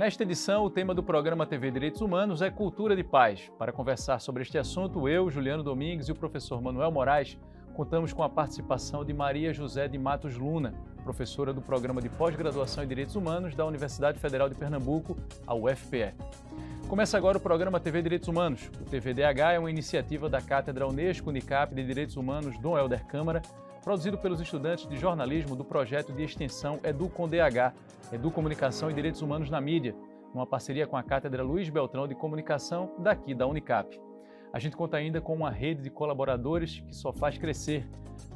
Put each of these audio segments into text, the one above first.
Nesta edição, o tema do programa TV Direitos Humanos é Cultura de Paz. Para conversar sobre este assunto, eu, Juliano Domingues e o professor Manuel Moraes contamos com a participação de Maria José de Matos Luna, professora do Programa de Pós-Graduação em Direitos Humanos da Universidade Federal de Pernambuco, a UFPE. Começa agora o programa TV Direitos Humanos. O TVDH é uma iniciativa da Cátedra Unesco-Unicap de Direitos Humanos Dom Helder Câmara, produzido pelos estudantes de jornalismo do projeto de extensão EduComDH, Educomunicação e Direitos Humanos na Mídia, numa parceria com a Cátedra Luiz Beltrão de Comunicação daqui da Unicap. A gente conta ainda com uma rede de colaboradores que só faz crescer.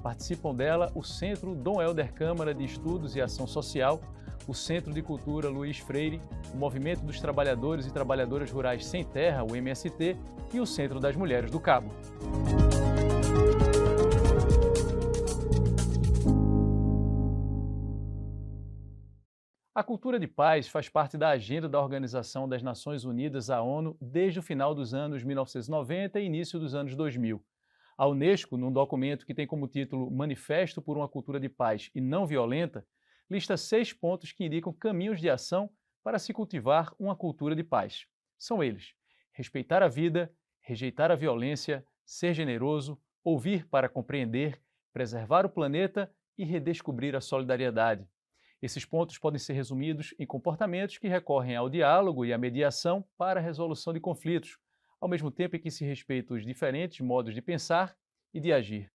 Participam dela o Centro Dom Helder Câmara de Estudos e Ação Social, o Centro de Cultura Luiz Freire, o Movimento dos Trabalhadores e Trabalhadoras Rurais Sem Terra, o MST, e o Centro das Mulheres do Cabo. A cultura de paz faz parte da agenda da Organização das Nações Unidas, a ONU, desde o final dos anos 1990 e início dos anos 2000. A Unesco, num documento que tem como título Manifesto por uma Cultura de Paz e Não Violenta, lista 6 pontos que indicam caminhos de ação para se cultivar uma cultura de paz. São eles: respeitar a vida, rejeitar a violência, ser generoso, ouvir para compreender, preservar o planeta e redescobrir a solidariedade. Esses pontos podem ser resumidos em comportamentos que recorrem ao diálogo e à mediação para a resolução de conflitos, ao mesmo tempo em que se respeitam os diferentes modos de pensar e de agir.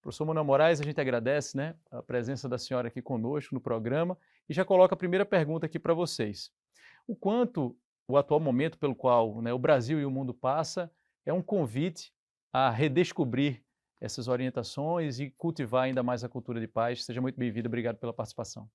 Professor Manuel Moraes, a gente agradece, a presença da senhora aqui conosco no programa e já coloca a primeira pergunta aqui para vocês. O quanto o atual momento pelo qual o Brasil e o mundo passa é um convite a redescobrir essas orientações e cultivar ainda mais a cultura de paz. Seja muito bem-vindo, obrigado pela participação.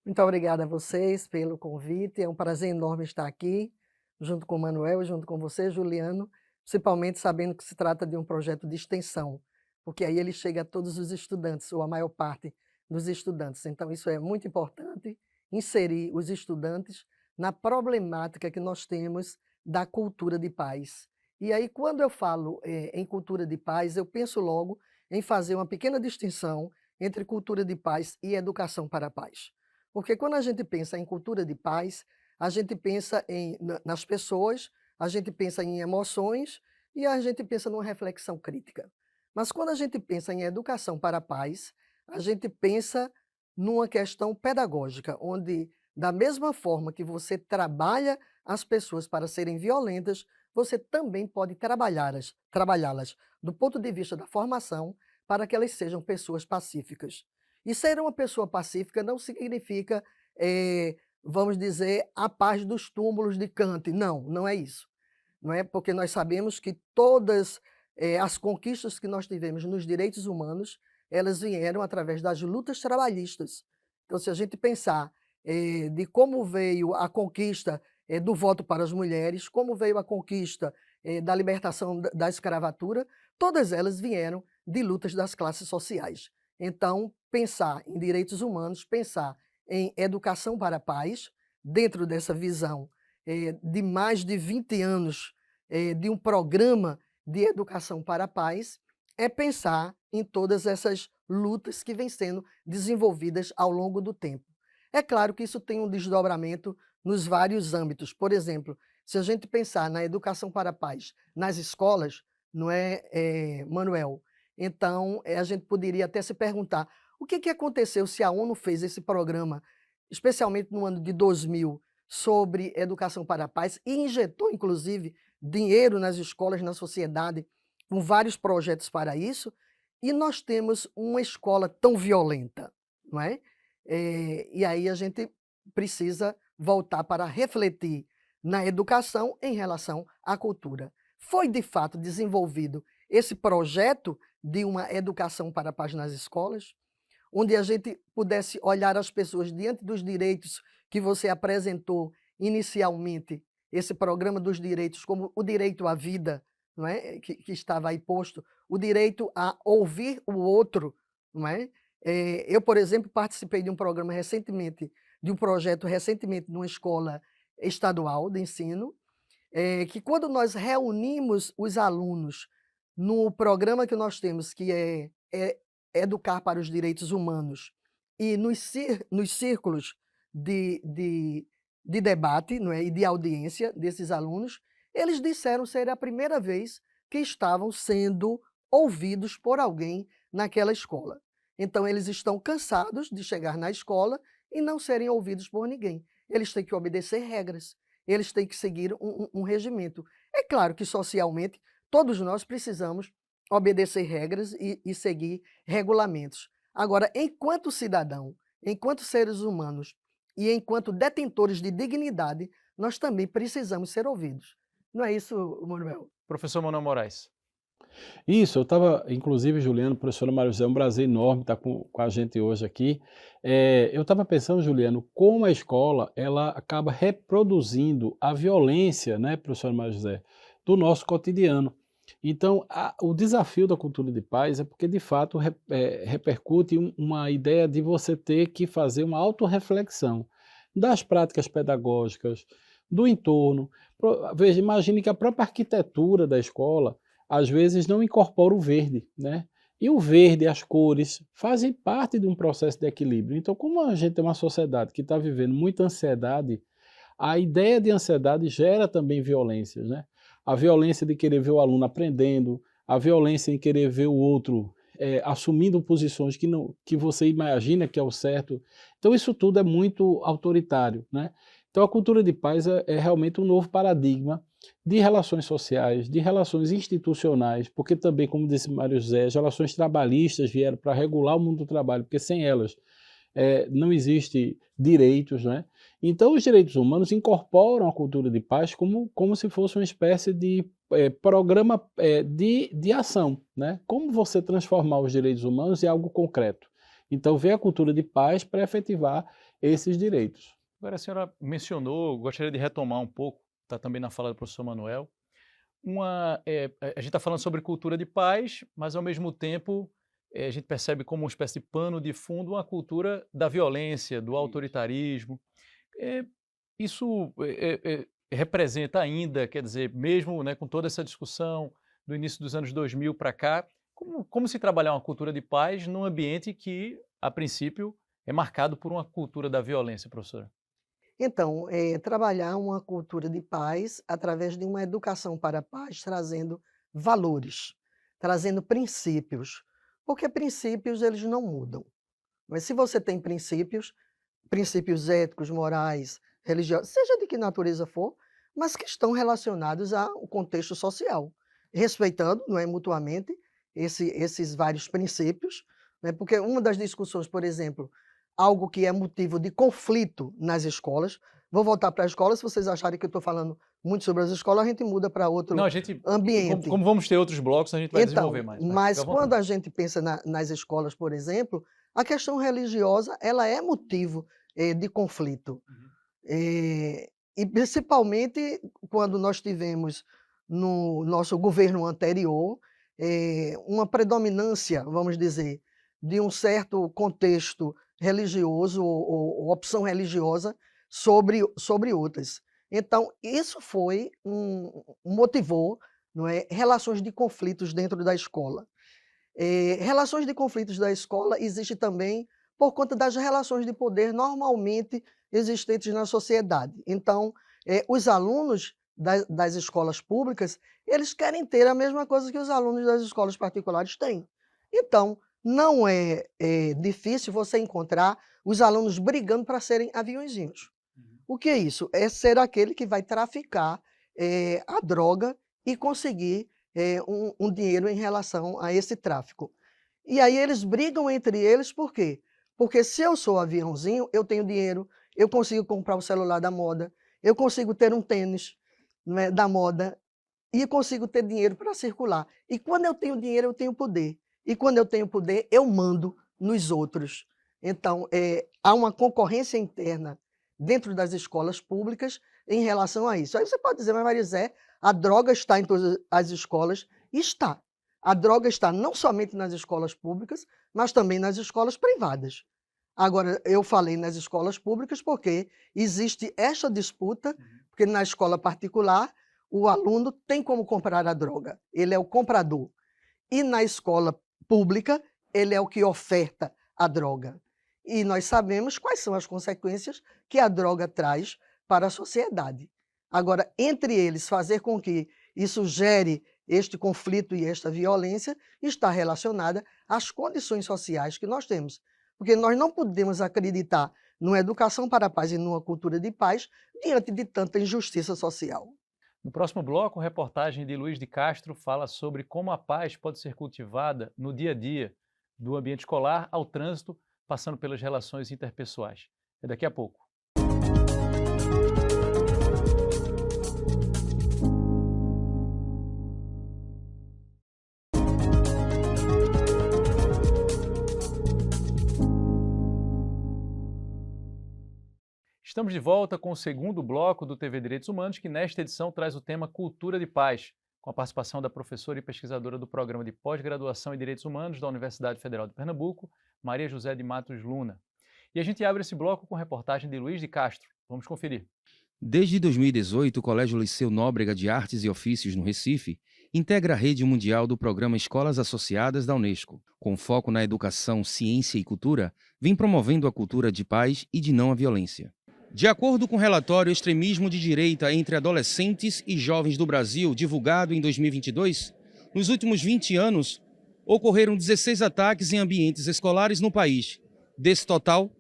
Muito obrigada a vocês pelo convite, é um prazer enorme estar aqui, junto com o Manuel, junto com você, Juliano, principalmente sabendo que se trata de um projeto de extensão, porque aí ele chega a todos os estudantes, ou a maior parte dos estudantes. Então isso é muito importante, inserir os estudantes na problemática que nós temos da cultura de paz. E aí quando eu falo em cultura de paz, eu penso logo em fazer uma pequena distinção entre cultura de paz e educação para a paz. Porque quando a gente pensa em cultura de paz, a gente pensa nas pessoas, a gente pensa em emoções e a gente pensa numa reflexão crítica. Mas quando a gente pensa em educação para a paz, a gente pensa numa questão pedagógica, onde da mesma forma que você trabalha as pessoas para serem violentas, você também pode trabalhá-las do ponto de vista da formação para que elas sejam pessoas pacíficas. E ser uma pessoa pacífica não significa, vamos dizer, a paz dos túmulos de Kant. Não, não é isso. Não é porque nós sabemos que todas as conquistas que nós tivemos nos direitos humanos, elas vieram através das lutas trabalhistas. Então, se a gente pensar de como veio a conquista do voto para as mulheres, como veio a conquista da libertação da escravatura, todas elas vieram de lutas das classes sociais. Então, pensar em direitos humanos, pensar em educação para a paz, dentro dessa visão de mais de 20 anos de um programa de educação para a paz, é pensar em todas essas lutas que vêm sendo desenvolvidas ao longo do tempo. É claro que isso tem um desdobramento nos vários âmbitos. Por exemplo, se a gente pensar na educação para a paz nas escolas, não é, Manuel? Então, a gente poderia até se perguntar, o que aconteceu se a ONU fez esse programa, especialmente no ano de 2000, sobre educação para a paz, e injetou, inclusive, dinheiro nas escolas, na sociedade, com vários projetos para isso, e nós temos uma escola tão violenta, não é? E aí a gente precisa voltar para refletir na educação em relação à cultura. Foi, de fato, desenvolvido esse projeto de uma educação para a paz nas escolas, onde a gente pudesse olhar as pessoas diante dos direitos que você apresentou inicialmente, esse programa dos direitos, como o direito à vida, não é? que estava aí posto, o direito a ouvir o outro. Não é? Eu, por exemplo, participei de um programa recentemente, de um projeto recentemente numa escola estadual de ensino, que quando nós reunimos os alunos no programa que nós temos, que é Educar para os Direitos Humanos, e nos círculos de de debate, não é, e de audiência desses alunos, eles disseram ser a primeira vez que estavam sendo ouvidos por alguém naquela escola. Então, eles estão cansados de chegar na escola e não serem ouvidos por ninguém. Eles têm que obedecer regras, eles têm que seguir um regimento. É claro que, socialmente, todos nós precisamos obedecer regras e seguir regulamentos. Agora, enquanto cidadão, enquanto seres humanos e enquanto detentores de dignidade, nós também precisamos ser ouvidos. Não é isso, Manuel? Professor Manuel Moraes. Isso, eu estava, inclusive, Juliano, professora Mário José, é um prazer enorme estar com a gente hoje aqui. Eu estava pensando, Juliano, como a escola ela acaba reproduzindo a violência, né, professora Mário José, do nosso cotidiano. Então, o desafio da cultura de paz é porque, de fato, repercute uma ideia de você ter que fazer uma autorreflexão das práticas pedagógicas, do entorno. Veja, imagine que a própria arquitetura da escola às vezes não incorpora o verde, né? E o verde, as cores, fazem parte de um processo de equilíbrio. Então, como a gente tem uma sociedade que está vivendo muita ansiedade, a ideia de ansiedade gera também violências, né? A violência de querer ver o aluno aprendendo, a violência em querer ver o outro assumindo posições que você imagina que é o certo. Então, isso tudo é muito autoritário, né? Então, a cultura de paz é realmente um novo paradigma de relações sociais, de relações institucionais, porque também, como disse Mário José, as relações trabalhistas vieram para regular o mundo do trabalho, porque sem elas não existe direitos, né? Então, os direitos humanos incorporam a cultura de paz como se fosse uma espécie de programa de ação, né? Como você transformar os direitos humanos em algo concreto. Então, vem a cultura de paz para efetivar esses direitos. Agora, a senhora mencionou, gostaria de retomar um pouco, está também na fala do professor Manuel, a gente está falando sobre cultura de paz, mas ao mesmo tempo a gente percebe como uma espécie de pano de fundo uma cultura da violência, do autoritarismo. Isso representa ainda, quer dizer, mesmo, né, com toda essa discussão do início dos anos 2000 para cá, como se trabalhar uma cultura de paz num ambiente que, a princípio, é marcado por uma cultura da violência, professora? Então, trabalhar uma cultura de paz através de uma educação para a paz, trazendo valores, trazendo princípios, porque princípios eles não mudam. Mas se você tem princípios, princípios éticos, morais, religiosos, seja de que natureza for, mas que estão relacionados ao contexto social, respeitando, não é, mutuamente esses vários princípios, né? Porque uma das discussões, por exemplo, algo que é motivo de conflito nas escolas, vou voltar para a escola, se vocês acharem que eu estou falando muito sobre as escolas, a gente muda para outro Não, a gente, ambiente. como vamos ter outros blocos, a gente vai desenvolver mais. Mas quando a gente pensa nas escolas, por exemplo, a questão religiosa ela é motivo de conflito. E principalmente quando nós tivemos no nosso governo anterior uma predominância, vamos dizer, de um certo contexto religioso ou opção religiosa sobre outras. Então, isso foi motivou, não é, relações de conflitos dentro da escola. Relações de conflitos da escola existem também por conta das relações de poder normalmente existentes na sociedade. Então, os alunos das escolas públicas, eles querem ter a mesma coisa que os alunos das escolas particulares têm. Então, não é difícil você encontrar os alunos brigando para serem aviõezinhos. O que é isso? É ser aquele que vai traficar a droga e conseguir um dinheiro em relação a esse tráfico. E aí eles brigam entre eles, por quê? Porque se eu sou aviãozinho, eu tenho dinheiro, eu consigo comprar o celular da moda, eu consigo ter um tênis, né, da moda, e consigo ter dinheiro para circular. E quando eu tenho dinheiro, eu tenho poder. E quando eu tenho poder, eu mando nos outros. Então, há uma concorrência interna dentro das escolas públicas em relação a isso. Aí você pode dizer, mas Marisé, a droga está em todas as escolas? Está. A droga está não somente nas escolas públicas, mas também nas escolas privadas. Agora, eu falei nas escolas públicas porque existe esta disputa, porque na escola particular o aluno tem como comprar a droga, ele é o comprador. E na escola pública, ele é o que oferta a droga. E nós sabemos quais são as consequências que a droga traz para a sociedade. Agora, entre eles, fazer com que isso gere este conflito e esta violência está relacionada às condições sociais que nós temos. Porque nós não podemos acreditar numa educação para a paz e numa cultura de paz diante de tanta injustiça social. No próximo bloco, a reportagem de Luiz de Castro fala sobre como a paz pode ser cultivada no dia a dia, do ambiente escolar ao trânsito, passando pelas relações interpessoais. É daqui a pouco. Estamos de volta com o segundo bloco do TV Direitos Humanos, que nesta edição traz o tema Cultura de Paz, com a participação da professora e pesquisadora do Programa de Pós-Graduação em Direitos Humanos da Universidade Federal de Pernambuco, Maria José de Matos Luna. E a gente abre esse bloco com reportagem de Luiz de Castro. Vamos conferir. Desde 2018, o Colégio Liceu Nóbrega de Artes e Ofícios, no Recife, integra a rede mundial do programa Escolas Associadas da Unesco. Com foco na educação, ciência e cultura, vem promovendo a cultura de paz e de não à violência. De acordo com o relatório Extremismo de Direita entre Adolescentes e Jovens do Brasil, divulgado em 2022, nos últimos 20 anos, ocorreram 16 ataques em ambientes escolares no país. Desse total,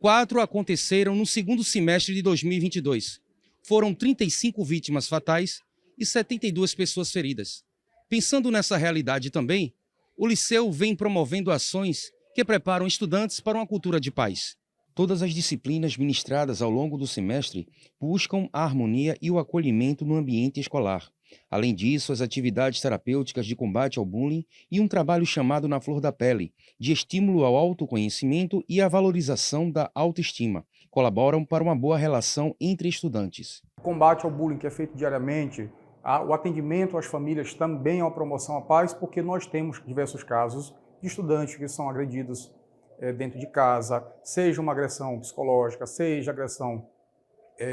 4 aconteceram no segundo semestre de 2022. Foram 35 vítimas fatais e 72 pessoas feridas. Pensando nessa realidade também, o Liceu vem promovendo ações que preparam estudantes para uma cultura de paz. Todas as disciplinas ministradas ao longo do semestre buscam a harmonia e o acolhimento no ambiente escolar. Além disso, as atividades terapêuticas de combate ao bullying e um trabalho chamado Na Flor da Pele, de estímulo ao autoconhecimento e à valorização da autoestima, colaboram para uma boa relação entre estudantes. O combate ao bullying que é feito diariamente, o atendimento às famílias também é uma promoção à paz, porque nós temos diversos casos de estudantes que são agredidos dentro de casa, seja uma agressão psicológica, seja agressão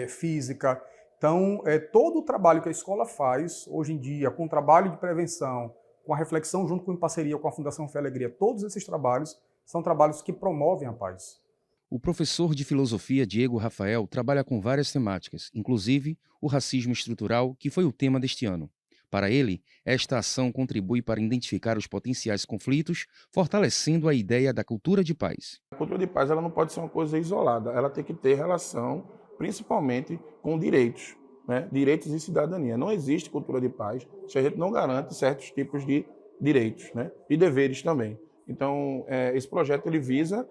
física. Então, todo o trabalho que a escola faz, hoje em dia, com o trabalho de prevenção, com a reflexão junto em parceria com a Fundação Fé e Alegria, todos esses trabalhos são trabalhos que promovem a paz. O professor de filosofia Diego Rafael trabalha com várias temáticas, inclusive o racismo estrutural, que foi o tema deste ano. Para ele, esta ação contribui para identificar os potenciais conflitos, fortalecendo a ideia da cultura de paz. A cultura de paz ela não pode ser uma coisa isolada, ela tem que ter relação principalmente com direitos, né? Direitos e cidadania. Não existe cultura de paz se a gente não garante certos tipos de direitos, né? E deveres também. Então, esse projeto ele visa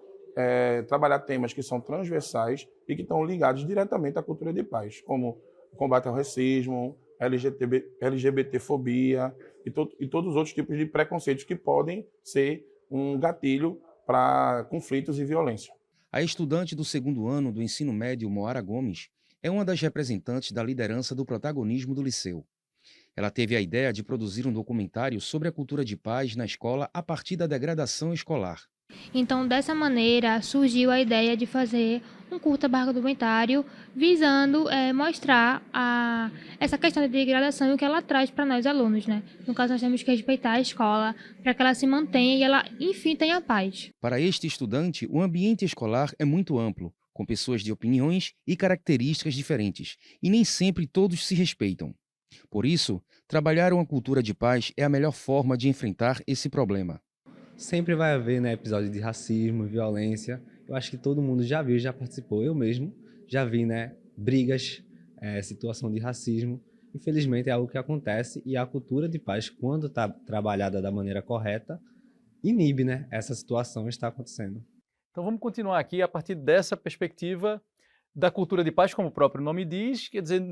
trabalhar temas que são transversais e que estão ligados diretamente à cultura de paz, como combate ao racismo, LGBTfobia e todos os outros tipos de preconceitos que podem ser um gatilho para conflitos e violência. A estudante do segundo ano do ensino médio, Moara Gomes, é uma das representantes da liderança do protagonismo do Liceu. Ela teve a ideia de produzir um documentário sobre a cultura de paz na escola a partir da degradação escolar. Então, dessa maneira, surgiu a ideia de fazer um curta-documentário visando mostrar essa questão da degradação e o que ela traz para nós alunos, né? No caso, nós temos que respeitar a escola para que ela se mantenha e ela, enfim, tenha paz. Para este estudante, o ambiente escolar é muito amplo, com pessoas de opiniões e características diferentes, e nem sempre todos se respeitam. Por isso, trabalhar uma cultura de paz é a melhor forma de enfrentar esse problema. Sempre vai haver, né, episódio de racismo, violência. Eu acho que todo mundo já viu, já participou. Eu mesmo já vi, né, brigas, situação de racismo. Infelizmente é algo que acontece e a cultura de paz, quando está trabalhada da maneira correta, inibe, né, essa situação está acontecendo. Então vamos continuar aqui a partir dessa perspectiva da cultura de paz, como o próprio nome diz, quer dizer,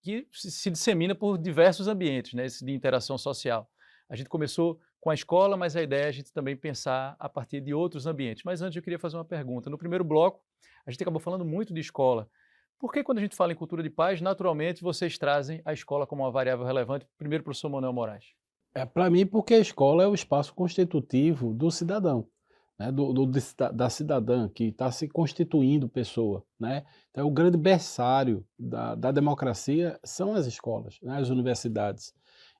que se dissemina por diversos ambientes, né, esse de interação social. A gente começou com a escola, mas a ideia é a gente também pensar a partir de outros ambientes. Mas antes eu queria fazer uma pergunta. No primeiro bloco, a gente acabou falando muito de escola. Por que quando a gente fala em cultura de paz, naturalmente vocês trazem a escola como uma variável relevante? Primeiro, professor Manuel Moraes. Para mim, porque a escola é o espaço constitutivo do cidadão, né? Da cidadã que está se constituindo pessoa, né? Então, o grande berçário da democracia são as escolas, né? As universidades.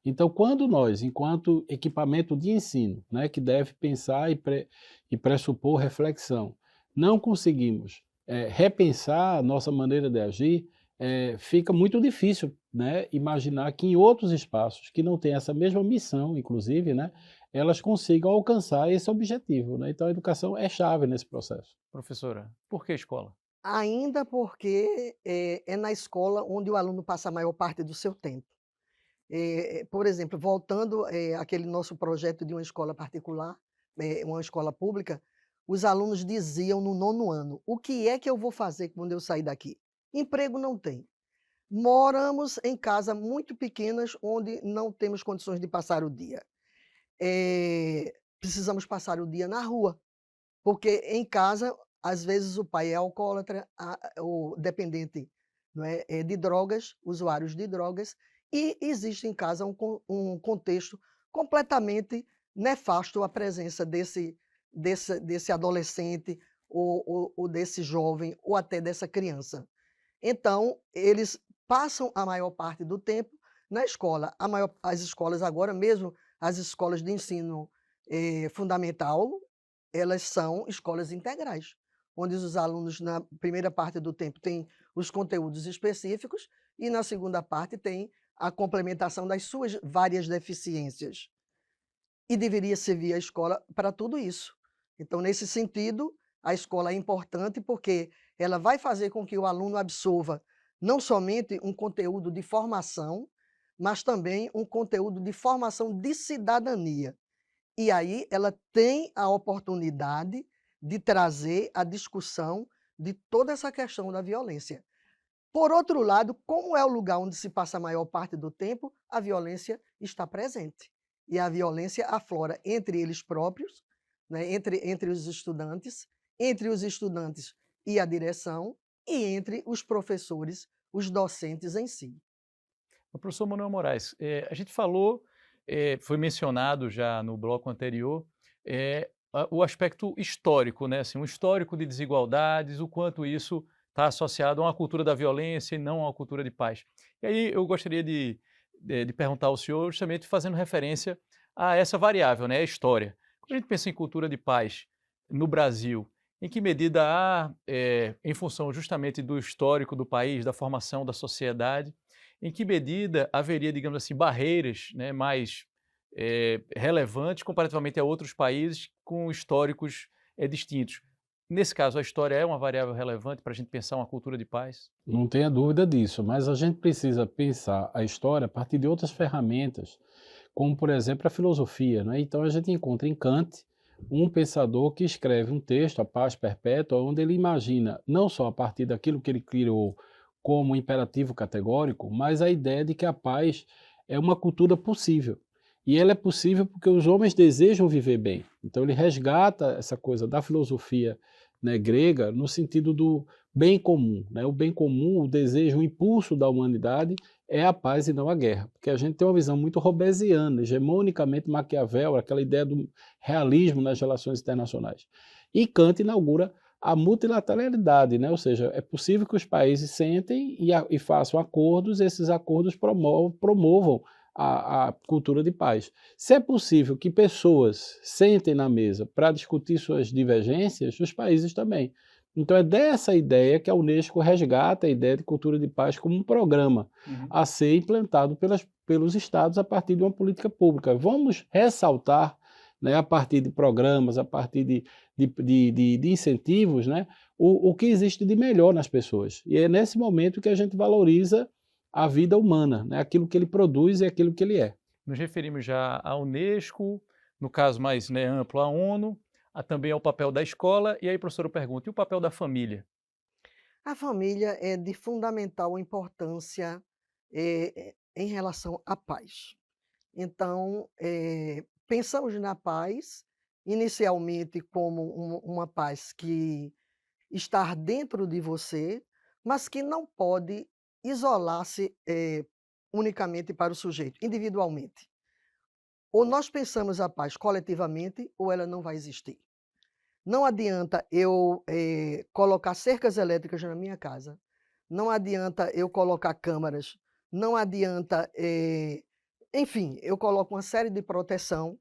Então, quando nós, enquanto equipamento de ensino, né, que deve pensar e pressupor reflexão, não conseguimos repensar a nossa maneira de agir, fica muito difícil, né, imaginar que em outros espaços que não têm essa mesma missão, inclusive, né, elas consigam alcançar esse objetivo, né? Então a educação é chave nesse processo. Professora, por que escola? Ainda porque é na escola onde o aluno passa a maior parte do seu tempo. Por exemplo, voltando àquele nosso projeto de uma escola particular, uma escola pública, os alunos diziam no 9º ano: o que é que eu vou fazer quando eu sair daqui? Emprego não tem. Moramos em casas muito pequenas onde não temos condições de passar o dia. Precisamos passar o dia na rua, porque em casa, às vezes, o pai é alcoólatra, ou dependente, não é, de drogas, usuários de drogas, e existe em casa um contexto completamente nefasto à presença desse adolescente, ou desse jovem, ou até dessa criança. Então, eles passam a maior parte do tempo na escola. As escolas agora, mesmo as escolas de ensino fundamental, elas são escolas integrais, onde os alunos, na primeira parte do tempo, têm os conteúdos específicos e, na segunda parte, têm a complementação das suas várias deficiências. E deveria servir a escola para tudo isso. Então, nesse sentido, a escola é importante porque ela vai fazer com que o aluno absorva não somente um conteúdo de formação, mas também um conteúdo de formação de cidadania. E aí ela tem a oportunidade de trazer a discussão de toda essa questão da violência. Por outro lado, como é o lugar onde se passa a maior parte do tempo, a violência está presente. E a violência aflora entre eles próprios, né, entre os estudantes e a direção, e entre os professores, os docentes em si. O professor Manuel Moraes, a gente falou, foi mencionado já no bloco anterior, o aspecto histórico, né? Assim, um histórico de desigualdades, o quanto isso está associado a uma cultura da violência e não a uma cultura de paz. E aí eu gostaria de perguntar ao senhor, justamente fazendo referência a essa variável, né? A história. Quando a gente pensa em cultura de paz no Brasil, em que medida há, em função justamente do histórico do país, da formação da sociedade, em que medida haveria, digamos assim, barreiras, né, mais relevantes comparativamente a outros países com históricos distintos? Nesse caso, a história é uma variável relevante para a gente pensar uma cultura de paz? Não tenha dúvida disso, mas a gente precisa pensar a história a partir de outras ferramentas, como, por exemplo, a filosofia, né? Então a gente encontra em Kant um pensador que escreve um texto, A Paz Perpétua, onde ele imagina, não só a partir daquilo que ele criou como imperativo categórico, mas a ideia de que a paz é uma cultura possível. E ela é possível porque os homens desejam viver bem. Então ele resgata essa coisa da filosofia, né, grega, no sentido do bem comum, né? O bem comum, o desejo, o impulso da humanidade é a paz e não a guerra. Porque a gente tem uma visão muito robesiana, hegemonicamente Maquiavel, aquela ideia do realismo nas relações internacionais. E Kant inaugura a multilateralidade, né? Ou seja, é possível que os países sentem e façam acordos, e esses acordos promovam a cultura de paz. Se é possível que pessoas sentem na mesa para discutir suas divergências, os países também. Então é dessa ideia que a Unesco resgata a ideia de cultura de paz como um programa a ser implantado pelos estados a partir de uma política pública. Vamos ressaltar, né, a partir de programas, a partir de incentivos, né, o que existe de melhor nas pessoas. E é nesse momento que a gente valoriza a vida humana, né, aquilo que ele produz e aquilo que ele é. Nos referimos já à Unesco, no caso mais, né, amplo, à ONU, também ao papel da escola. E aí, professor, eu pergunto, e o papel da família? A família é de fundamental importância em relação à paz. Então, pensamos na paz inicialmente como uma paz que está dentro de você, mas que não pode isolar-se unicamente para o sujeito, individualmente. Ou nós pensamos a paz coletivamente, ou ela não vai existir. Não adianta eu colocar cercas elétricas na minha casa, não adianta eu colocar câmaras, não adianta, enfim, eu coloco uma série de proteção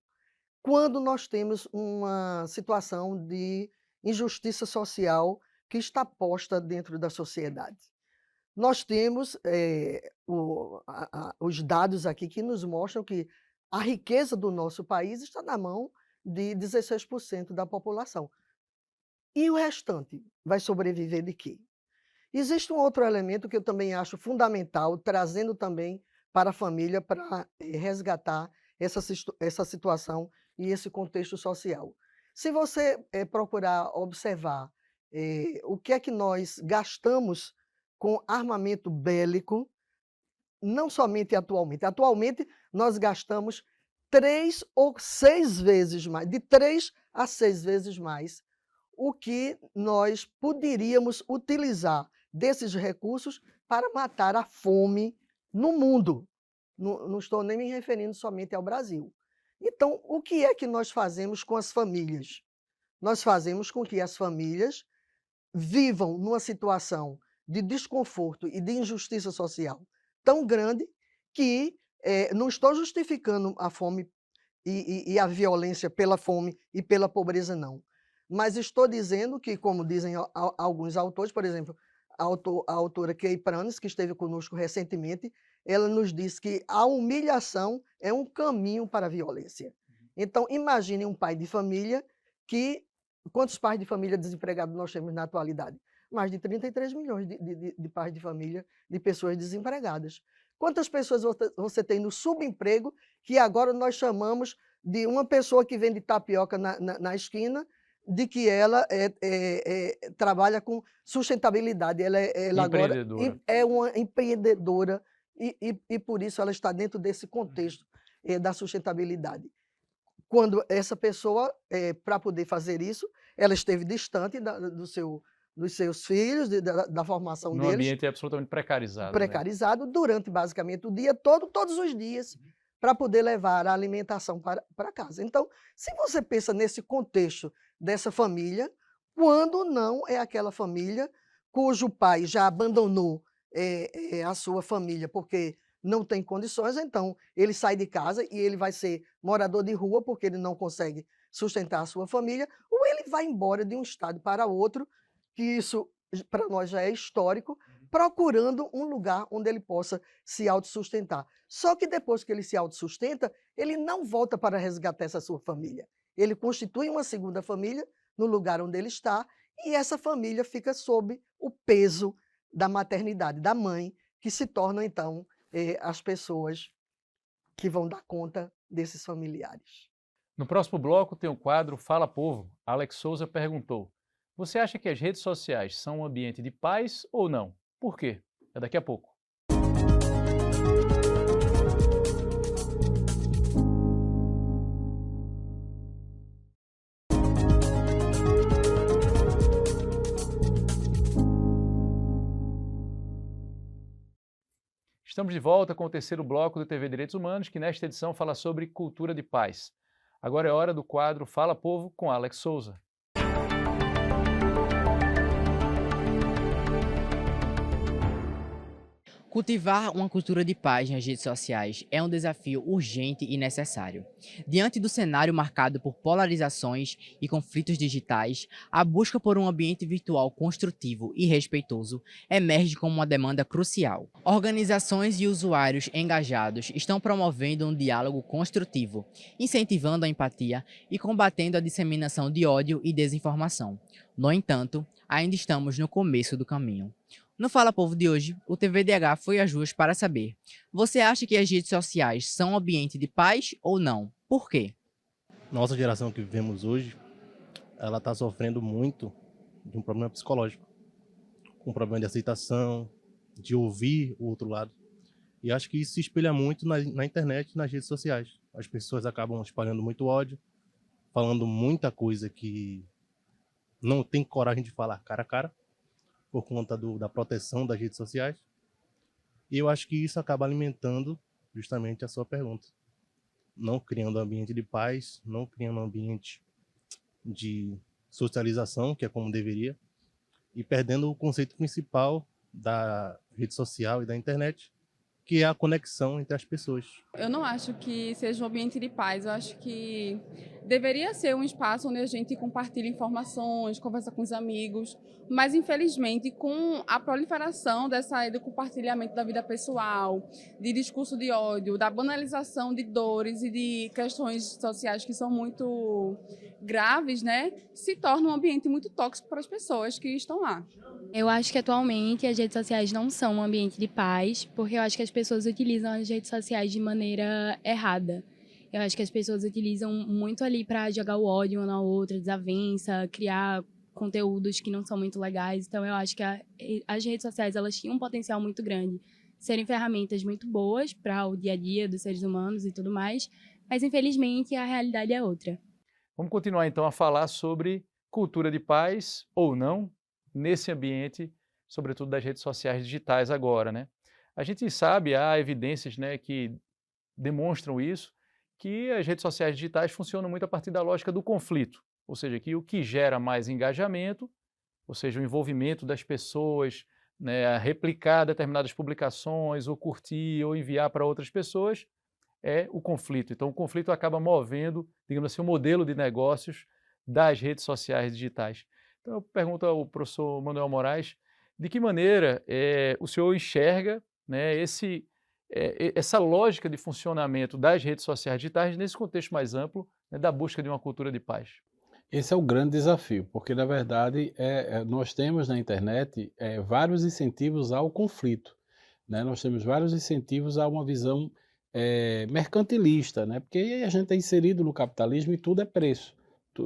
quando nós temos uma situação de injustiça social que está posta dentro da sociedade. Nós temos os dados aqui que nos mostram que a riqueza do nosso país está na mão de 16% da população. E o restante vai sobreviver de quê? Existe um outro elemento que eu também acho fundamental, trazendo também para a família, para resgatar essa situação e esse contexto social. Se você procurar observar o que é que nós gastamos com armamento bélico, não somente atualmente. Atualmente, nós gastamos 3 ou 6 vezes mais, de 3 a 6 vezes mais, o que nós poderíamos utilizar desses recursos para matar a fome no mundo. Não estou nem me referindo somente ao Brasil. Então, o que é que nós fazemos com as famílias? Nós fazemos com que as famílias vivam numa situação de desconforto e de injustiça social tão grande que não estou justificando a fome e a violência pela fome e pela pobreza, não. Mas estou dizendo que, como dizem alguns autores, por exemplo, a autora Kay Pranes, que esteve conosco recentemente, ela nos disse que a humilhação é um caminho para a violência. Então, imagine um pai de família que... Quantos pais de família desempregados nós temos na atualidade? Mais de 33 milhões de pais de família, de pessoas desempregadas. Quantas pessoas você tem no subemprego, que agora nós chamamos de uma pessoa que vende tapioca na esquina, de que ela trabalha com sustentabilidade. Ela agora é uma empreendedora e por isso ela está dentro desse contexto da sustentabilidade. Quando essa pessoa, para poder fazer isso, ela esteve distante dos seus filhos, da formação deles. Num ambiente absolutamente precarizado. Precarizado, né? Durante basicamente o dia todo, todos os dias, para poder levar a alimentação para casa. Então, se você pensa nesse contexto dessa família, quando não é aquela família cujo pai já abandonou a sua família porque não tem condições, então ele sai de casa e ele vai ser morador de rua porque ele não consegue sustentar a sua família, ou ele vai embora de um estado para outro, que isso para nós já é histórico, procurando um lugar onde ele possa se autossustentar. Só que depois que ele se autossustenta, ele não volta para resgatar essa sua família. Ele constitui uma segunda família no lugar onde ele está, e essa família fica sob o peso da maternidade, da mãe, que se tornam então as pessoas que vão dar conta desses familiares. No próximo bloco tem o quadro Fala Povo. Alex Souza perguntou: você acha que as redes sociais são um ambiente de paz ou não? Por quê? É daqui a pouco. Estamos de volta com o terceiro bloco do TV Direitos Humanos, que nesta edição fala sobre cultura de paz. Agora é hora do quadro Fala Povo com Alex Souza. Cultivar uma cultura de paz nas redes sociais é um desafio urgente e necessário. Diante do cenário marcado por polarizações e conflitos digitais, a busca por um ambiente virtual construtivo e respeitoso emerge como uma demanda crucial. Organizações e usuários engajados estão promovendo um diálogo construtivo, incentivando a empatia e combatendo a disseminação de ódio e desinformação. No entanto, ainda estamos no começo do caminho. No Fala Povo de hoje, o TVDH foi às ruas para saber: você acha que as redes sociais são um ambiente de paz ou não? Por quê? Nossa geração que vivemos hoje, ela está sofrendo muito de um problema psicológico, um problema de aceitação, de ouvir o outro lado. E acho que isso se espelha muito na internet e nas redes sociais. As pessoas acabam espalhando muito ódio, falando muita coisa que não tem coragem de falar cara a cara, por conta da proteção das redes sociais. E eu acho que isso acaba alimentando justamente a sua pergunta. Não criando um ambiente de paz, não criando um ambiente de socialização, que é como deveria, e perdendo o conceito principal da rede social e da internet, que é a conexão entre as pessoas. Eu não acho que seja um ambiente de paz, eu acho que deveria ser um espaço onde a gente compartilha informações, conversa com os amigos, mas infelizmente com a proliferação dessa do compartilhamento da vida pessoal, de discurso de ódio, da banalização de dores e de questões sociais que são muito graves, né, se torna um ambiente muito tóxico para as pessoas que estão lá. Eu acho que atualmente as redes sociais não são um ambiente de paz, porque eu acho que as pessoas utilizam as redes sociais de maneira errada. Eu acho que as pessoas utilizam muito ali para jogar o ódio uma na outra, desavença, criar conteúdos que não são muito legais. Então eu acho que as redes sociais elas tinham um potencial muito grande, serem ferramentas muito boas para o dia a dia dos seres humanos e tudo mais, mas infelizmente a realidade é outra. Vamos continuar então a falar sobre cultura de paz ou não nesse ambiente, sobretudo das redes sociais digitais agora, né? A gente sabe, há evidências, né, que demonstram isso, que as redes sociais digitais funcionam muito a partir da lógica do conflito, ou seja, que o que gera mais engajamento, ou seja, o envolvimento das pessoas, né, a replicar determinadas publicações, ou curtir, ou enviar para outras pessoas, é o conflito. Então o conflito acaba movendo, digamos assim, o modelo de negócios das redes sociais digitais. Então eu pergunto ao professor Manuel Moraes, de que maneira o senhor enxerga, né, essa lógica de funcionamento das redes sociais digitais nesse contexto mais amplo, né, da busca de uma cultura de paz? Esse é o grande desafio, porque na verdade nós temos na internet vários incentivos ao conflito, né? Nós temos vários incentivos a uma visão mercantilista, né? Porque a gente está inserido no capitalismo e tudo é preço.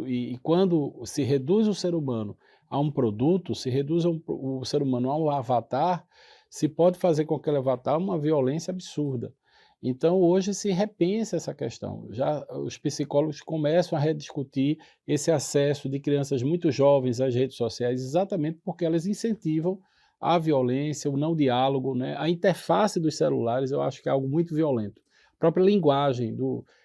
E quando se reduz o ser humano a um produto, se reduz o ser humano a um avatar, se pode fazer com aquele avatar uma violência absurda. Então hoje se repensa essa questão. Já os psicólogos começam a rediscutir esse acesso de crianças muito jovens às redes sociais, exatamente porque elas incentivam a violência, o não diálogo, né? A interface dos celulares eu acho que é algo muito violento. A própria linguagem,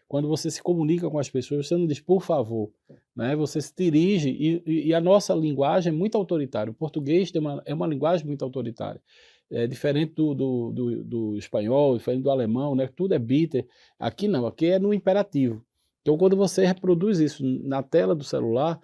quando você se comunica com as pessoas, você não diz por favor, né? Você se dirige e a nossa linguagem é muito autoritária. O português é uma linguagem muito autoritária. É diferente do espanhol, diferente do alemão, né? Tudo é bitter. Aqui não, aqui é no imperativo. Então quando você reproduz isso na tela do celular,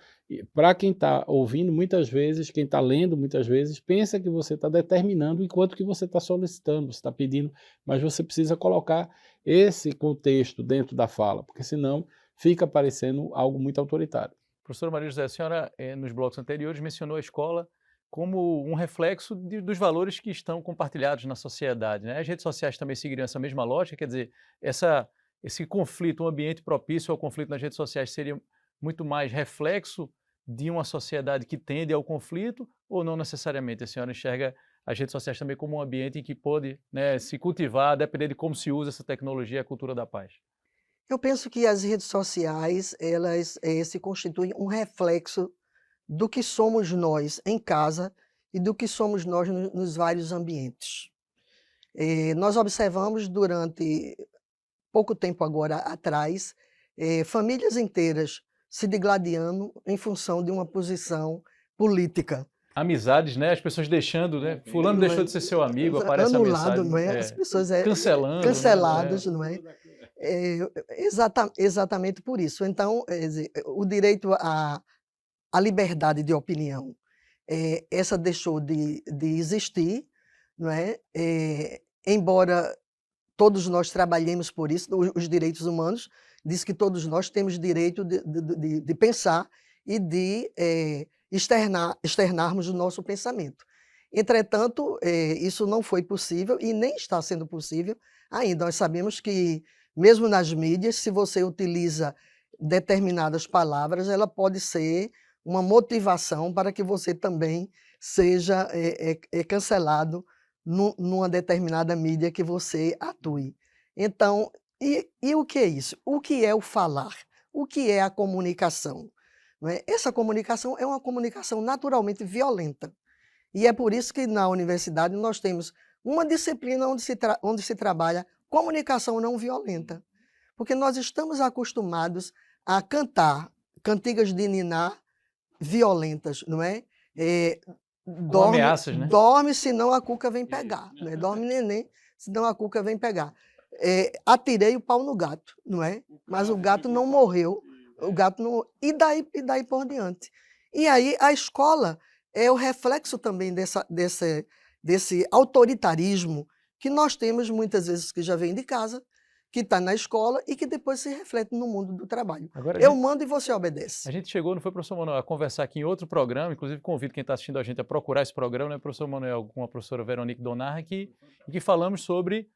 para quem está ouvindo muitas vezes, quem está lendo muitas vezes, pensa que você está determinando enquanto que você está solicitando, você está pedindo, mas você precisa colocar esse contexto dentro da fala, porque senão fica parecendo algo muito autoritário. Professora Maria José, a senhora nos blocos anteriores mencionou a escola como um reflexo dos valores que estão compartilhados na sociedade, né? As redes sociais também seguiriam essa mesma lógica, quer dizer, esse conflito, um ambiente propício ao conflito nas redes sociais seria muito mais reflexo de uma sociedade que tende ao conflito ou não necessariamente? A senhora enxerga as redes sociais também como um ambiente em que pode, né, se cultivar, a depender de como se usa essa tecnologia, a cultura da paz? Eu penso que as redes sociais, elas se constituem um reflexo do que somos nós em casa e do que somos nós nos vários ambientes. Nós observamos durante pouco tempo agora atrás, famílias inteiras se digladiando em função de uma posição política. Amizades, né? As pessoas deixando, né? Fulano deixou de ser seu amigo, aparece anulado, a mensagem. não é? As pessoas canceladas, não é? Exatamente por isso. Então, o direito à liberdade de opinião, essa deixou de existir, não é? Embora todos nós trabalhemos por isso, os direitos humanos diz que todos nós temos direito de pensar e de externarmos o nosso pensamento. Entretanto, isso não foi possível e nem está sendo possível ainda. Nós sabemos que, mesmo nas mídias, se você utiliza determinadas palavras, ela pode ser uma motivação para que você também seja cancelado numa determinada mídia que você atue. Então, e o que é isso? O que é o falar? O que é a comunicação? Não é? Essa comunicação é uma comunicação naturalmente violenta. E é por isso que na universidade nós temos uma disciplina onde se trabalha comunicação não violenta. Porque nós estamos acostumados a cantar cantigas de niná violentas, não é? Com ameaças, né? Dorme, senão a cuca vem pegar. Não é? Dorme, neném, senão a Cuca vem pegar. Atirei o pau no gato, não é? Mas o gato não morreu, o gato não... E daí por diante. E aí a escola é o reflexo também desse autoritarismo que nós temos muitas vezes, que já vem de casa, que está na escola e que depois se reflete no mundo do trabalho. Agora, Eu mando e você obedece. A gente chegou, não foi, professor Manuel, a conversar aqui em outro programa, inclusive convido quem está assistindo a gente a procurar esse programa, né, professor Manuel, com a professora Veronique Donarra, que falamos sobre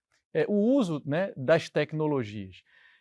o uso, né, das tecnologias.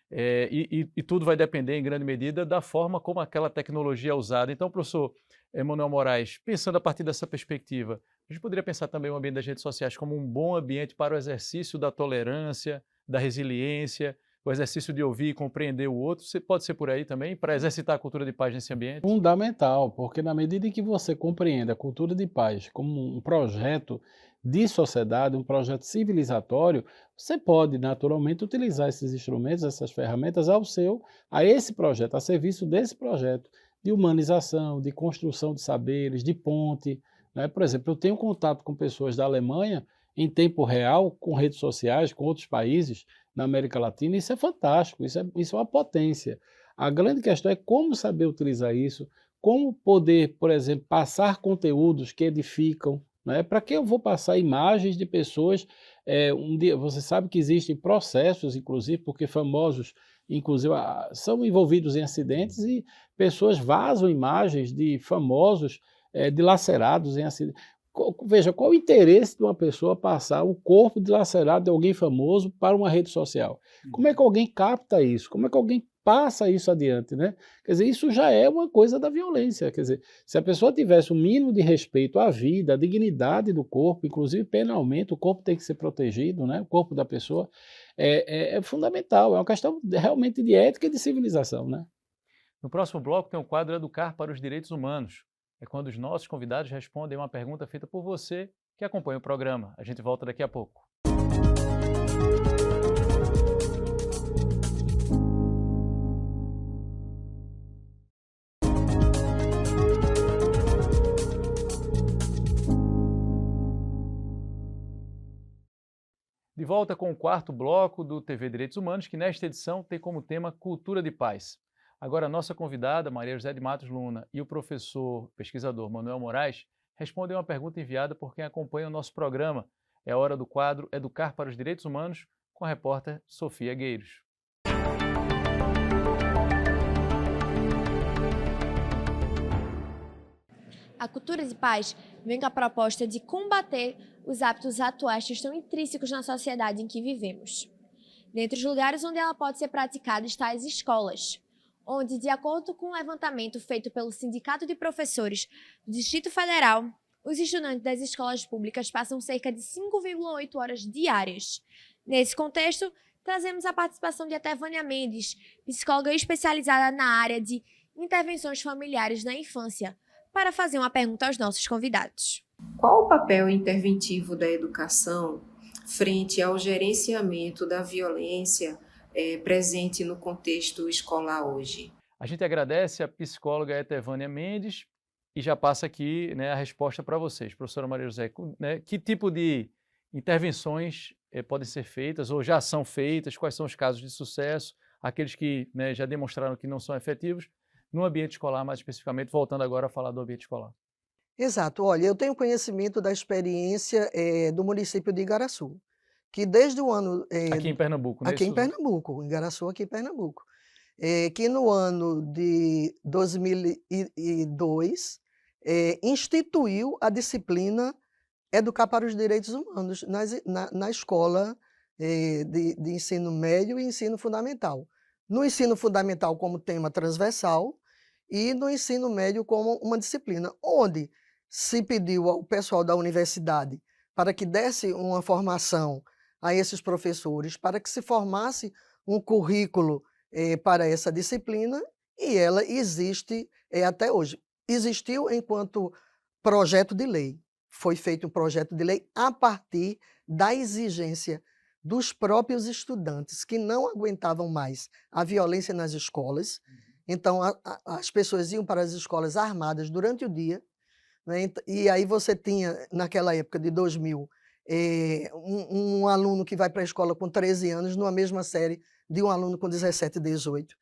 E tudo vai depender, em grande medida, da forma como aquela tecnologia é usada. Então, professor Manuel Moraes, pensando a partir dessa perspectiva, a gente poderia pensar também o ambiente das redes sociais como um bom ambiente para o exercício da tolerância, da resiliência, o exercício de ouvir e compreender o outro. Pode ser por aí também, para exercitar a cultura de paz nesse ambiente? Fundamental, porque na medida em que você compreende a cultura de paz como um projeto de sociedade, um projeto civilizatório, você pode naturalmente utilizar esses instrumentos, essas ferramentas a esse projeto, a serviço desse projeto de humanização, de construção de saberes, de ponte, né? Por exemplo, eu tenho contato com pessoas da Alemanha em tempo real, com redes sociais, com outros países na América Latina, isso é fantástico, isso é uma potência. A grande questão é como saber utilizar isso, como poder, por exemplo, passar conteúdos que edificam, né? Para que eu vou passar imagens de pessoas? Você sabe que existem processos, inclusive, porque famosos, inclusive, são envolvidos em acidentes e pessoas vazam imagens de famosos dilacerados em acidentes. Veja, qual o interesse de uma pessoa passar o corpo dilacerado de alguém famoso para uma rede social? Como é que alguém capta isso? Como é que alguém passa isso adiante, né? Quer dizer, isso já é uma coisa da violência. Quer dizer, se a pessoa tivesse um mínimo de respeito à vida, à dignidade do corpo, inclusive penalmente, o corpo tem que ser protegido, né? O corpo da pessoa é fundamental, é uma questão realmente de ética e de civilização, né? No próximo bloco tem o quadro Educar para os Direitos Humanos. É quando os nossos convidados respondem uma pergunta feita por você que acompanha o programa. A gente volta daqui a pouco. De volta com o quarto bloco do TV Direitos Humanos, que nesta edição tem como tema Cultura de Paz. Agora, a nossa convidada, Maria José de Matos Luna, e o professor pesquisador Manuel Moraes respondem uma pergunta enviada por quem acompanha o nosso programa. É a hora do quadro Educar para os Direitos Humanos, com a repórter Sofia Gueiros. A cultura de paz vem com a proposta de combater os hábitos atuais que estão intrínsecos na sociedade em que vivemos. Dentre os lugares onde ela pode ser praticada está as escolas, onde, de acordo com um levantamento feito pelo Sindicato de Professores do Distrito Federal, os estudantes das escolas públicas passam cerca de 5,8 horas diárias. Nesse contexto, trazemos a participação de Etevânia Mendes, psicóloga especializada na área de intervenções familiares na infância, para fazer uma pergunta aos nossos convidados. Qual o papel interventivo da educação frente ao gerenciamento da violência presente no contexto escolar hoje? A gente agradece a psicóloga Etevânia Mendes e já passa aqui, né, a resposta para vocês. Professora Maria José, né, que tipo de intervenções podem ser feitas ou já são feitas? Quais são os casos de sucesso? Aqueles que, né, já demonstraram que não são efetivos no ambiente escolar, mais especificamente, voltando agora a falar do ambiente escolar. Exato. Olha, eu tenho conhecimento da experiência do município de Igaraçu, que desde o ano... aqui em Pernambuco, né? Aqui em Pernambuco, Igaraçu, aqui em Pernambuco. Que no ano de 2002 instituiu a disciplina Educar para os Direitos Humanos na escola de ensino médio e ensino fundamental. No ensino fundamental como tema transversal e no ensino médio como uma disciplina, onde se pediu ao pessoal da universidade para que desse uma formação a esses professores, para que se formasse um currículo para essa disciplina, e ela existe até hoje. Existiu enquanto projeto de lei. Foi feito um projeto de lei a partir da exigência dos próprios estudantes, que não aguentavam mais a violência nas escolas. Então, as pessoas iam para as escolas armadas durante o dia, né? E aí você tinha, naquela época de 2000, um aluno que vai para a escola com 13 anos numa mesma série de um aluno com 17, 18.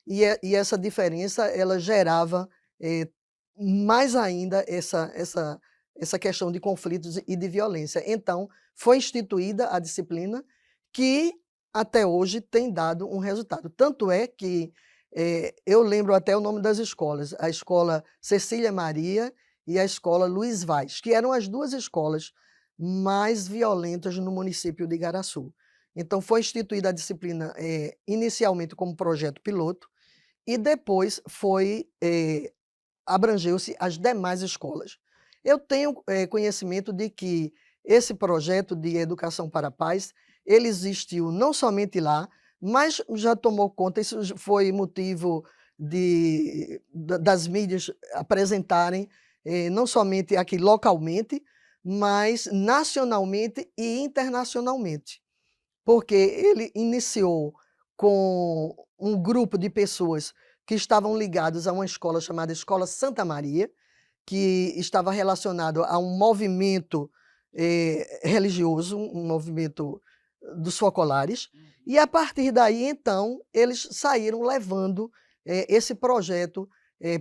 E essa diferença ela gerava mais ainda essa questão de conflitos e de violência. Então, foi instituída a disciplina que até hoje tem dado um resultado. Tanto é que eu lembro até o nome das escolas, a escola Cecília Maria e a escola Luiz Vaz, que eram as duas escolas mais violentas no município de Igaraçu. Então, foi instituída a disciplina inicialmente como projeto piloto e depois abrangeu-se as demais escolas. Eu tenho conhecimento de que esse projeto de educação para a paz, ele existiu não somente lá, mas já tomou conta, isso foi motivo das mídias apresentarem, não somente aqui localmente, mas nacionalmente e internacionalmente. Porque ele iniciou com um grupo de pessoas que estavam ligados a uma escola chamada Escola Santa Maria, que estava relacionado a um movimento religioso, um movimento dos focolares, e a partir daí, então, eles saíram levando esse projeto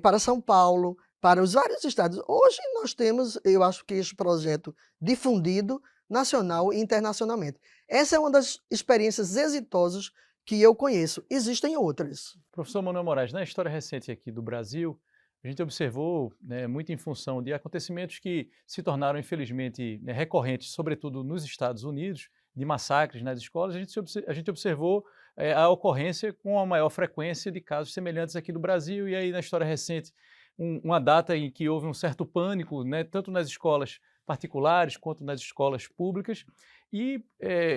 para São Paulo, para os vários estados. Hoje nós temos, eu acho que esse projeto difundido nacional e internacionalmente. Essa é uma das experiências exitosas que eu conheço. Existem outras. Professor Manuel Moraes, na história recente aqui do Brasil, a gente observou, né, muito em função de acontecimentos que se tornaram, infelizmente, né, recorrentes, sobretudo nos Estados Unidos, de massacres nas escolas, a gente observou a ocorrência com a maior frequência de casos semelhantes aqui no Brasil, e aí na história recente, uma data em que houve um certo pânico, né, tanto nas escolas particulares quanto nas escolas públicas, e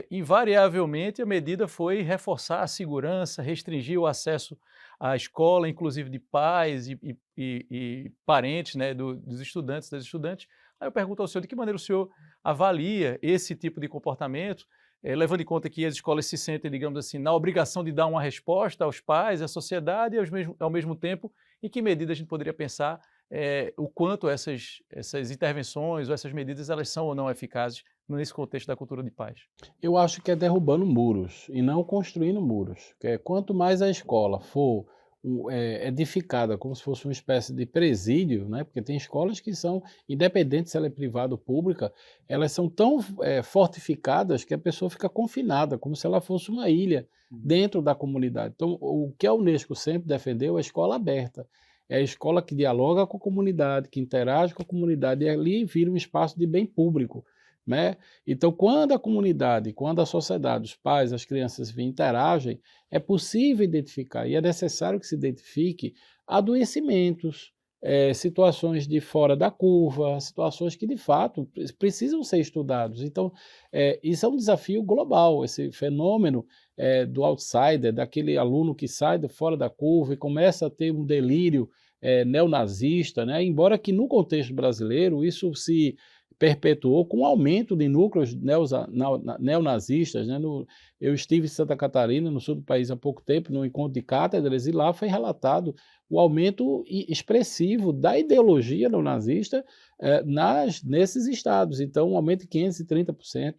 invariavelmente a medida foi reforçar a segurança, restringir o acesso à escola, inclusive de pais e parentes, né, dos estudantes, das estudantes. Aí eu pergunto ao senhor, de que maneira o senhor avalia esse tipo de comportamento, levando em conta que as escolas se sentem, digamos assim, na obrigação de dar uma resposta aos pais, à sociedade, e ao mesmo tempo, em que medida a gente poderia pensar o quanto essas intervenções ou essas medidas elas são ou não eficazes nesse contexto da cultura de paz? Eu acho que é derrubando muros e não construindo muros. Quanto mais a escola for edificada como se fosse uma espécie de presídio, né? Porque tem escolas que são, independente se ela é privada ou pública, elas são tão fortificadas que a pessoa fica confinada, como se ela fosse uma ilha dentro da comunidade. Então, o que a Unesco sempre defendeu é a escola aberta. É a escola que dialoga com a comunidade, que interage com a comunidade, e ali vira um espaço de bem público, né? Então, quando a comunidade, quando a sociedade, os pais, as crianças interagem, é possível identificar, e é necessário que se identifique adoecimentos, situações de fora da curva, situações que de fato precisam ser estudados. Então, isso é um desafio global, esse fenômeno do outsider, daquele aluno que sai de fora da curva e começa a ter um delírio neonazista, né? Embora que no contexto brasileiro isso se perpetuou com o aumento de núcleos neonazistas, né? Eu estive em Santa Catarina, no sul do país, há pouco tempo, no encontro de cátedras, e lá foi relatado o aumento expressivo da ideologia neonazista nesses estados, então um aumento de 530%.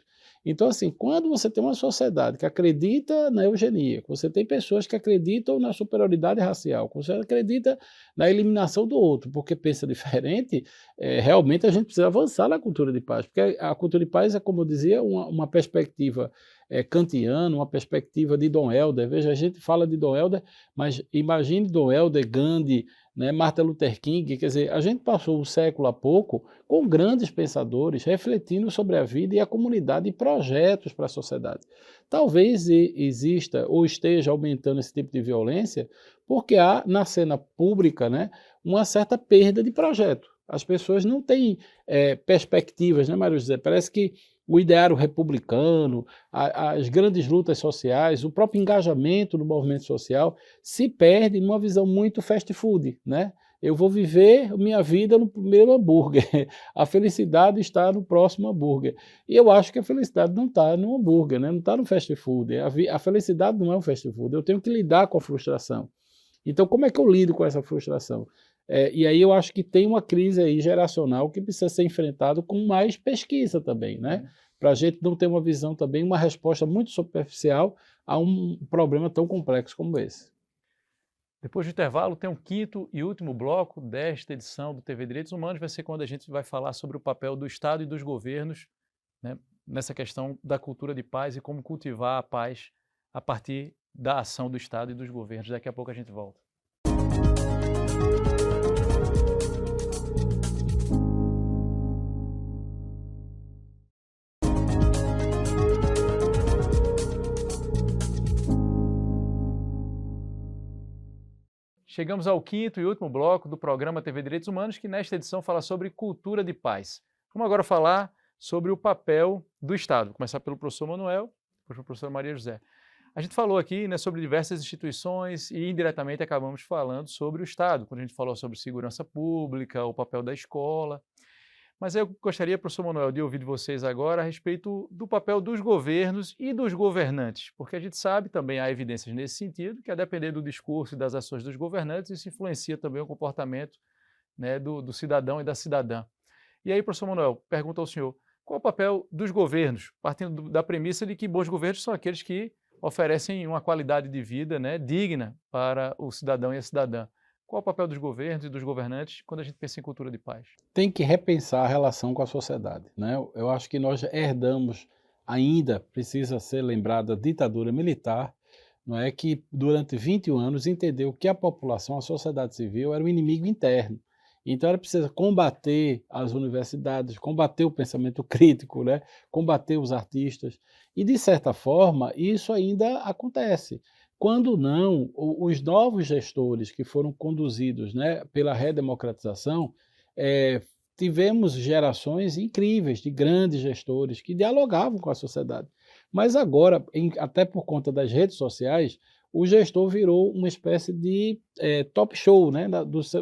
Então, assim, quando você tem uma sociedade que acredita na eugenia, que você tem pessoas que acreditam na superioridade racial, que você acredita na eliminação do outro, porque pensa diferente, realmente a gente precisa avançar na cultura de paz, porque a cultura de paz é, como eu dizia, uma perspectiva kantiana, uma perspectiva de Dom Helder. Veja, a gente fala de Dom Helder, mas imagine Dom Helder, Gandhi, né, Martin Luther King, quer dizer, a gente passou um século há pouco com grandes pensadores refletindo sobre a vida e a comunidade e projetos para a sociedade. Talvez exista ou esteja aumentando esse tipo de violência porque há na cena pública, né, uma certa perda de projeto. As pessoas não têm perspectivas, né, Mário José? Parece que o ideário republicano, as grandes lutas sociais, o próprio engajamento no movimento social se perde numa visão muito fast food, né? Eu vou viver minha vida no primeiro hambúrguer, a felicidade está no próximo hambúrguer. E eu acho que a felicidade não está no hambúrguer, né? Não está no fast food. A felicidade não é um fast food, eu tenho que lidar com a frustração. Então, como é que eu lido com essa frustração? E aí eu acho que tem uma crise aí geracional que precisa ser enfrentada com mais pesquisa também, né? para a gente não ter uma visão também, uma resposta muito superficial a um problema tão complexo como esse. Depois do intervalo, tem um quinto e último bloco desta edição do TV Direitos Humanos, vai ser quando a gente vai falar sobre o papel do Estado e dos governos, né, nessa questão da cultura de paz e como cultivar a paz a partir da ação do Estado e dos governos. Daqui a pouco a gente volta. Chegamos ao quinto e último bloco do programa TV Direitos Humanos, que nesta edição fala sobre cultura de paz. Vamos agora falar sobre o papel do Estado. Vou começar pelo professor Manuel, depois pela professora Maria José. A gente falou aqui, né, sobre diversas instituições e indiretamente acabamos falando sobre o Estado, quando a gente falou sobre segurança pública, o papel da escola. Mas eu gostaria, professor Manuel, de ouvir de vocês agora a respeito do papel dos governos e dos governantes, porque a gente sabe também, há evidências nesse sentido, que a depender do discurso e das ações dos governantes, isso influencia também o comportamento, né, do cidadão e da cidadã. E aí, professor Manuel, pergunto ao senhor, qual o papel dos governos, partindo da premissa de que bons governos são aqueles que oferecem uma qualidade de vida, né, digna para o cidadão e a cidadã? Qual o papel dos governos e dos governantes quando a gente pensa em cultura de paz? Tem que repensar a relação com a sociedade, né? Eu acho que nós herdamos, ainda precisa ser lembrada, a ditadura militar, não é, que durante 21 anos entendeu que a população, a sociedade civil, era um inimigo interno. Então era preciso combater as universidades, combater o pensamento crítico, né? Combater os artistas. E, de certa forma, isso ainda acontece. Quando não, os novos gestores que foram conduzidos, né, pela redemocratização, tivemos gerações incríveis de grandes gestores que dialogavam com a sociedade. Mas agora, até por conta das redes sociais, o gestor virou uma espécie de top show, né,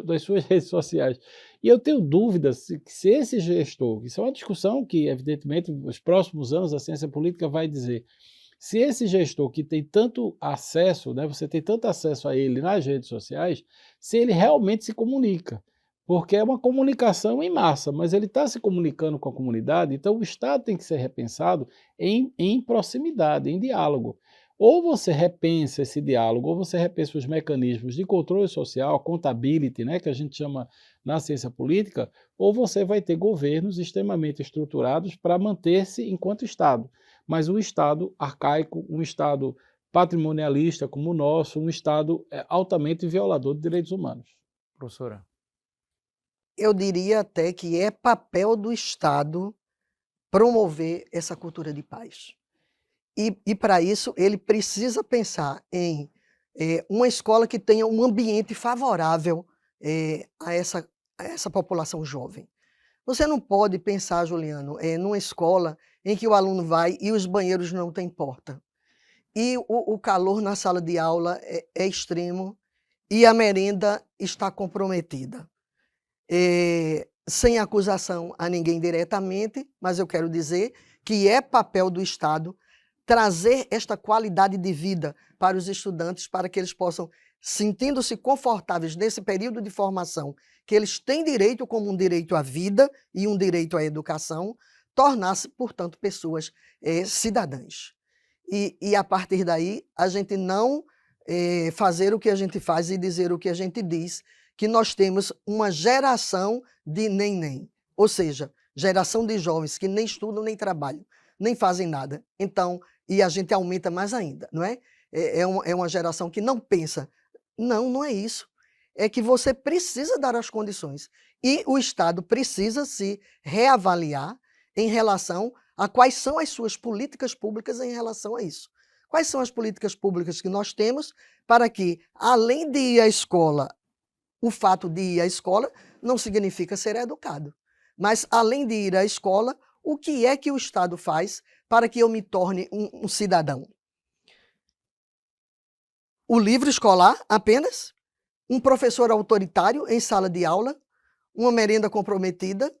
das suas redes sociais. E eu tenho dúvidas se esse gestor, isso é uma discussão que, evidentemente, nos próximos anos a ciência política vai dizer, se esse gestor que tem tanto acesso, né, você tem tanto acesso a ele nas redes sociais, se ele realmente se comunica. Porque é uma comunicação em massa, mas ele está se comunicando com a comunidade, então o Estado tem que ser repensado em proximidade, em diálogo. Ou você repensa esse diálogo, ou você repensa os mecanismos de controle social, accountability, né, que a gente chama na ciência política, ou você vai ter governos extremamente estruturados para manter-se enquanto Estado. Mas um Estado arcaico, um Estado patrimonialista como o nosso, um Estado altamente violador de direitos humanos. Professora. Eu diria até que é papel do Estado promover essa cultura de paz. E para isso, ele precisa pensar em uma escola que tenha um ambiente favorável a essa população jovem. Você não pode pensar, Juliano, numa escola em que o aluno vai e os banheiros não têm porta. E o calor na sala de aula é extremo e a merenda está comprometida. Sem acusação a ninguém diretamente, mas eu quero dizer que é papel do Estado trazer esta qualidade de vida para os estudantes, para que eles possam, sentindo-se confortáveis nesse período de formação, que eles têm direito como um direito à vida e um direito à educação, tornar-se, portanto, pessoas cidadãs. E a partir daí, a gente não fazer o que a gente faz e dizer o que a gente diz, que nós temos uma geração de nem-nem, ou seja, geração de jovens que nem estudam, nem trabalham, nem fazem nada. Então, e a gente aumenta mais ainda, não é? É uma geração que não pensa. Não, não é isso. É que você precisa dar as condições. E o Estado precisa se reavaliar em relação a quais são as suas políticas públicas em relação a isso. Quais são as políticas públicas que nós temos para que, além de ir à escola, o fato de ir à escola não significa ser educado. Mas, além de ir à escola, o que é que o Estado faz para que eu me torne um cidadão? O livro escolar apenas? Um professor autoritário em sala de aula? Uma merenda comprometida?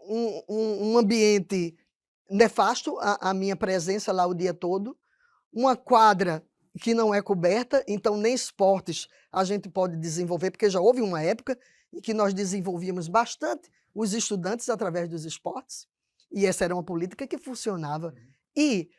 Um ambiente nefasto, a minha presença lá o dia todo? Uma quadra que não é coberta, então nem esportes a gente pode desenvolver, porque já houve uma época em que nós desenvolvíamos bastante os estudantes através dos esportes. E essa era uma política que funcionava. E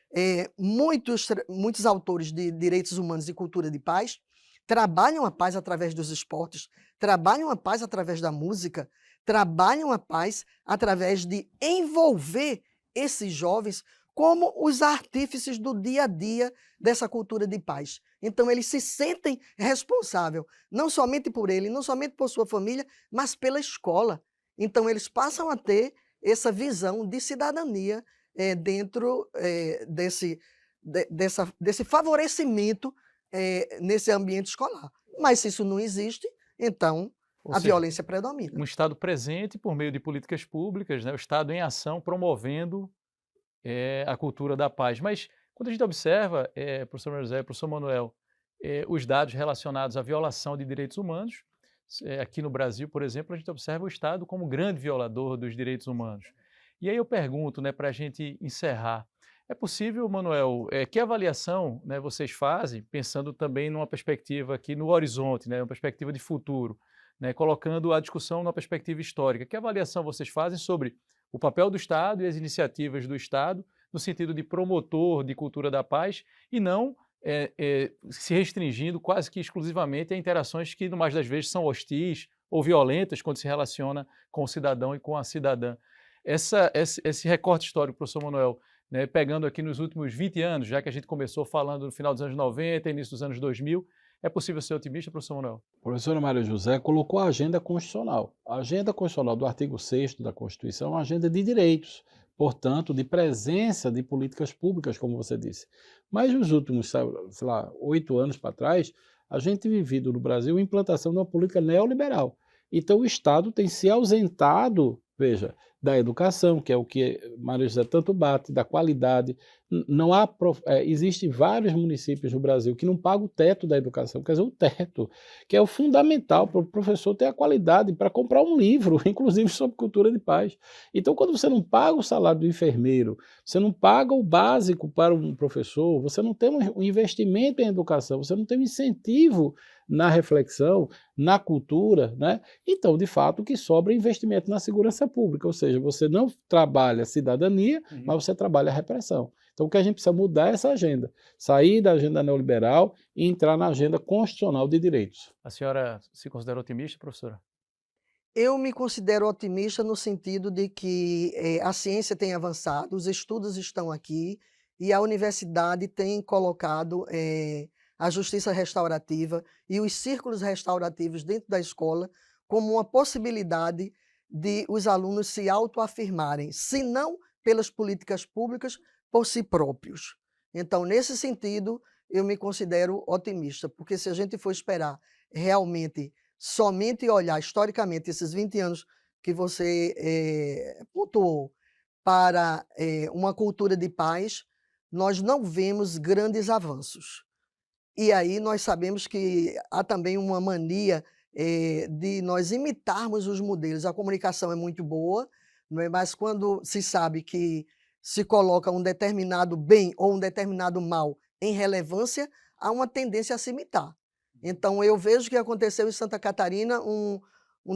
muitos autores de direitos humanos e cultura de paz trabalham a paz através dos esportes, trabalham a paz através da música, trabalham a paz através de envolver esses jovens como os artífices do dia a dia dessa cultura de paz. Então, eles se sentem responsáveis, não somente por ele, não somente por sua família, mas pela escola. Então, eles passam a ter essa visão de cidadania dentro desse favorecimento nesse ambiente escolar. Mas se isso não existe, então a violência predomina. Um Estado presente por meio de políticas públicas, né? O Estado em ação promovendo a cultura da paz. Mas quando a gente observa, professor Maria José, professor Manuel, os dados relacionados à violação de direitos humanos, aqui no Brasil, por exemplo, a gente observa o Estado como grande violador dos direitos humanos. E aí eu pergunto, né, para a gente encerrar, é possível, Manuel, que avaliação, né, vocês fazem, pensando também numa perspectiva aqui no horizonte, né, uma perspectiva de futuro, né, colocando a discussão numa perspectiva histórica, que avaliação vocês fazem sobre o papel do Estado e as iniciativas do Estado no sentido de promotor de cultura da paz e não se restringindo quase que exclusivamente a interações que, no mais das vezes, são hostis ou violentas quando se relaciona com o cidadão e com a cidadã. Esse recorte histórico, professor Manuel, né, pegando aqui nos últimos 20 anos, já que a gente começou falando no final dos anos 90, início dos anos 2000, é possível ser otimista, professor Manuel? A professora Maria José colocou a agenda constitucional. A agenda constitucional do artigo 6º da Constituição é uma agenda de direitos, portanto, de presença de políticas públicas, como você disse. Mas nos últimos, sei lá, 8 anos para trás, a gente tem vivido no Brasil a implantação de uma política neoliberal. Então o Estado tem se ausentado, veja, da educação, que é o que Maria José tanto bate, da qualidade. Não há, existem vários municípios no Brasil que não pagam o teto da educação, quer dizer, o teto, que é o fundamental para o professor ter a qualidade para comprar um livro, inclusive sobre cultura de paz. Então, quando você não paga o salário do enfermeiro, você não paga o básico para um professor, você não tem um investimento em educação, você não tem um incentivo na reflexão, na cultura, né? Então, de fato, o que sobra é investimento na segurança pública, ou seja, você não trabalha a cidadania, mas você trabalha a repressão. Então, o que a gente precisa mudar é essa agenda, sair da agenda neoliberal e entrar na agenda constitucional de direitos. A senhora se considera otimista, professora? Eu me considero otimista no sentido de que a ciência tem avançado, os estudos estão aqui e a universidade tem colocado a justiça restaurativa e os círculos restaurativos dentro da escola como uma possibilidade de os alunos se autoafirmarem, se não pelas políticas públicas, por si próprios. Então, nesse sentido, eu me considero otimista, porque se a gente for esperar realmente, somente olhar historicamente esses 20 anos que você pontuou para uma cultura de paz, nós não vemos grandes avanços. E aí nós sabemos que há também uma mania de nós imitarmos os modelos. A comunicação é muito boa, não é? Mas quando se sabe que se coloca um determinado bem ou um determinado mal em relevância, há uma tendência a se imitar. Então, eu vejo que aconteceu em Santa Catarina um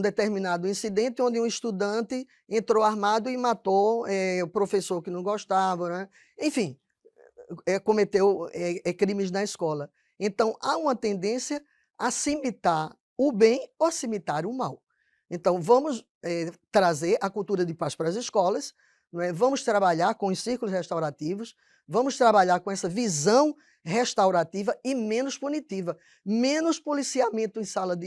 determinado incidente onde um estudante entrou armado e matou o professor que não gostava, né? Enfim, cometeu crimes na escola. Então, há uma tendência a se imitar o bem ou a se imitar o mal. Então, vamos trazer a cultura de paz para as escolas, não é? Vamos trabalhar com os círculos restaurativos, vamos trabalhar com essa visão restaurativa e menos punitiva, menos policiamento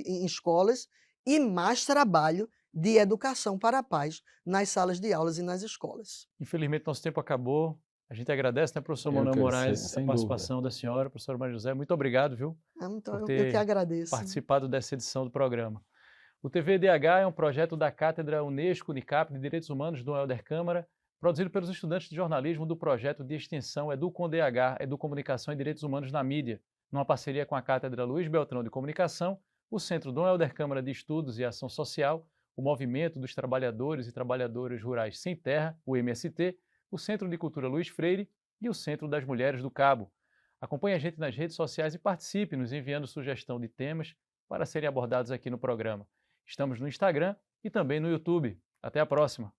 em escolas e mais trabalho de educação para a paz nas salas de aulas e nas escolas. Infelizmente, nosso tempo acabou. A gente agradece, né, professor Manuel Moraes, a participação da senhora, professora Maria José. Muito obrigado, viu? Eu que agradeço. Participado dessa edição do programa. O TVDH é um projeto da Cátedra Unesco Unicap de Direitos Humanos do Helder Câmara, produzido pelos estudantes de jornalismo do projeto de extensão EduComDH, Educomunicação e Direitos Humanos na Mídia, numa parceria com a Cátedra Luiz Beltrão de Comunicação, o Centro Dom Helder Câmara de Estudos e Ação Social, o Movimento dos Trabalhadores e Trabalhadoras Rurais Sem Terra, o MST, o Centro de Cultura Luiz Freire e o Centro das Mulheres do Cabo. Acompanhe a gente nas redes sociais e participe nos enviando sugestão de temas para serem abordados aqui no programa. Estamos no Instagram e também no YouTube. Até a próxima!